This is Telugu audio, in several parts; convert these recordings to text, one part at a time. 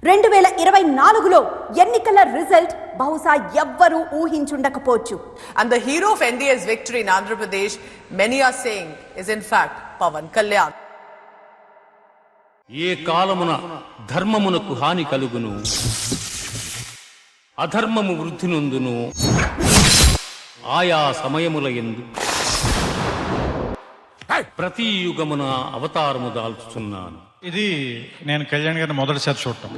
2024లో ఎన్నికల రిజల్ట్ బహుశా ఎవ్వరూ ఊహించుండకపోవచ్చు. And the hero of NDA's victory in Andhra Pradesh, many are saying, is in fact Pawan Kalyan. ఏ కాలమున ధర్మమునకు హాని కలుగును, అధర్మము వృద్ధి నొందును, ఆయా సమయముల యందు ప్రతి యుగమున అవతారము దాల్చుచున్నాను. ఇది నేను కళ్యాణ్ గారిని మొదటిసారి చూడటం.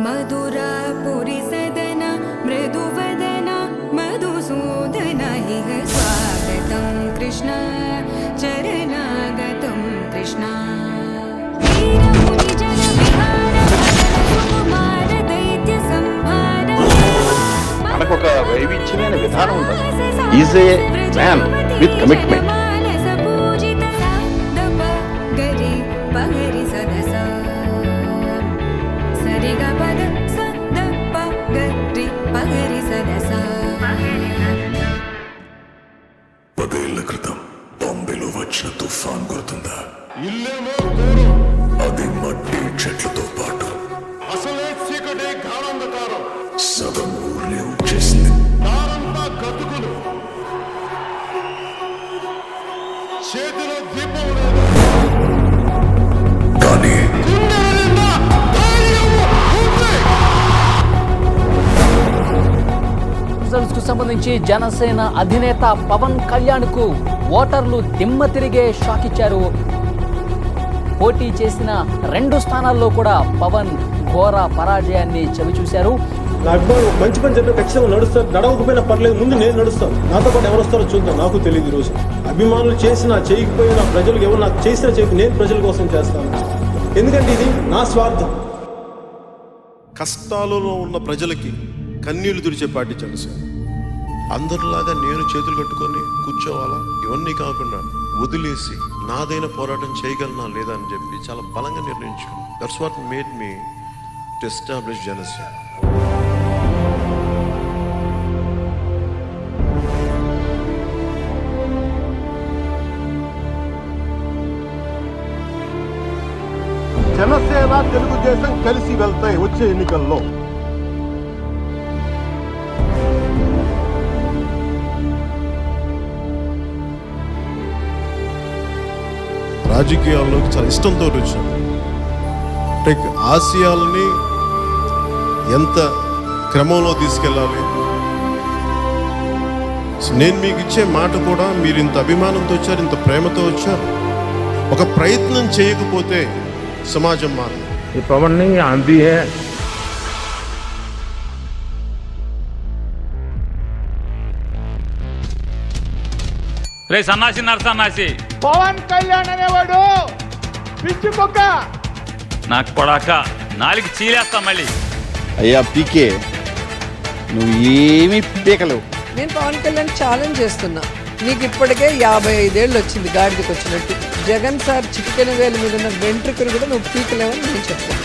మధురాపురి సదన మృదువదన మధుసూదన ఇహ స్వాగతం కృష్ణ చరణాగతం కృష్ణ వీరముని జన విహార సుకుమార దైత్య సంహార. మనకొక వైవిధ్యమైన విధానం ఉంది. Is a man with commitment. పదేళ్ల క్రితం బాంబేలో వచ్చిన తుఫాన్ గుర్తుందా? అది మట్టి చెట్లతో పాటు అసలే చీకటే గాఢంధకారం, సగం ఊర్లే వచ్చేసింది. దారంతా గతుకులు, చేతిలో దీపం లేదు. కానీ రిజల్ట్స్ కు సంబంధించి జనసేన అధినేత పవన్ కళ్యాణ్ కు ఓటర్లు దిమ్మ తిరిగే షాక్ ఇచ్చారు. పోటీ చేసిన 2 స్థానాల్లో కూడా పవన్ ఘోర పరాజయాన్ని చవిచూశారు. నా అభిమానులు మంచి పని చెప్పే ఖచ్చితంగా నడుస్తారు, నడవకపోయినా పర్లేదు, ముందు నేను నడుస్తాను, నాతో పాటు ఎవరు వస్తారో చూద్దాం. నాకు తెలియదు ఈరోజు అభిమానులు చేసినా చేయకపోయినా ప్రజలకు ఎవరు నాకు చేసినా చేయకు నేను ప్రజల కోసం చేస్తాను. ఎందుకంటే ఇది నా స్వార్థం. కష్టాలలో ఉన్న ప్రజలకి కన్నీళ్లు తుడిచే పార్టీ జనసేన. అందరిలాగా నేను చేతులు కట్టుకొని కూర్చోవాలా, ఇవన్నీ కాకుండా వదిలేసి నాదైన పోరాటం చేయగలనా లేదా అని చెప్పి చాలా బలంగా నిర్ణయించుకున్నాను. That's what made me to establish Janasena. Janasena Telugu Desam కలిసి వెళ్తాయి వచ్చే ఎన్నికల్లో. రాజకీయాల్లోకి చాలా ఇష్టంతో వచ్చాను. ఆశయాలని ఎంత క్రమంలో తీసుకెళ్ళాలి. నేను మీకు ఇచ్చే మాట కూడా మీరు ఇంత అభిమానంతో వచ్చారు, ఇంత ప్రేమతో వచ్చారు. ఒక ప్రయత్నం చేయకపోతే సమాజం మారదు. ఈ పవన్ ని ఆంधी है. రే సన్నాసి నరసన్నాసి, పవన్ కళ్యాణ్ అనేవాడు పిచ్చి కుక్క. నాకు కొడాక నాలుగు చీలేస్తా మళ్ళీ. అయ్యా పీకే, నువ్వు ఏమీ పీకలేవు. నేను పవన్ కళ్యాణ్ ఛాలెంజ్ చేస్తున్నా. నీకు ఇప్పటికే 55 ఏళ్ళు వచ్చింది గాడిదకి వచ్చినట్టు. జగన్ సార్ చిటికెన వేలు మీద ఉన్న వెంట్రుకలు కూడా నువ్వు పీకలేవని నేను చెప్తాను.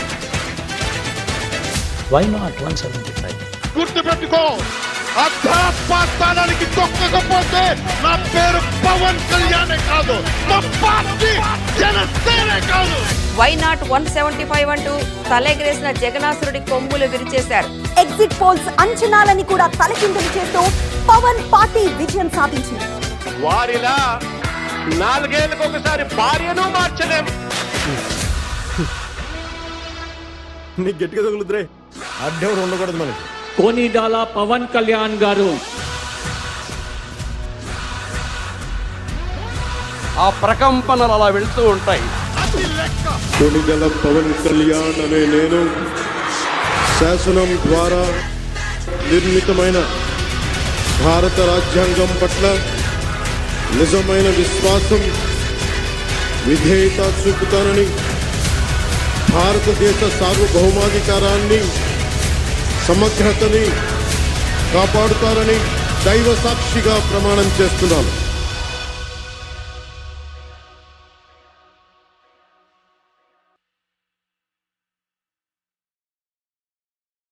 Why not 175? గుర్తుపెట్టుకో, అధ్యాత్మానికి తొక్కకపోతే నా పేరు పవన్ కళ్యాణే కాదు, నా పార్టీ జనసేనే కాదు. వై నాట్ 175 అంటూ తలెగరేసిన జగనాసురుడి కొమ్ములు విరిచేశారు. ఎగ్జిట్ పోల్స్ అంచనాలని కూడా తలకిందులు చేస్తూ పవన్ పార్టీ విజయం సాధించింది. వారిలా 4 ఏళ్ళకు ఒకసారి భార్యను మార్చలేం. నీకు గట్టిగా తగులుతురే, అడ్డెవరు ఉండకూడదు మనకి. కోనిడాల పవన్ కళ్యాణ్ గారు ఆ ప్రకంపనలు అలా వెళ్తూ ఉంటాయి. కొనిదల పవన్ కళ్యాణ్ అనే నేను శాసనం ద్వారా నిర్మితమైన భారత రాజ్యాంగం పట్ల నిజమైన విశ్వాసం, విధేయత చూపుతానని, భారతదేశ సార్వభౌమాధికారాన్ని, సమగ్రతని కాపాడుతారని దైవ సాక్షిగా ప్రమాణం చేస్తున్నాను.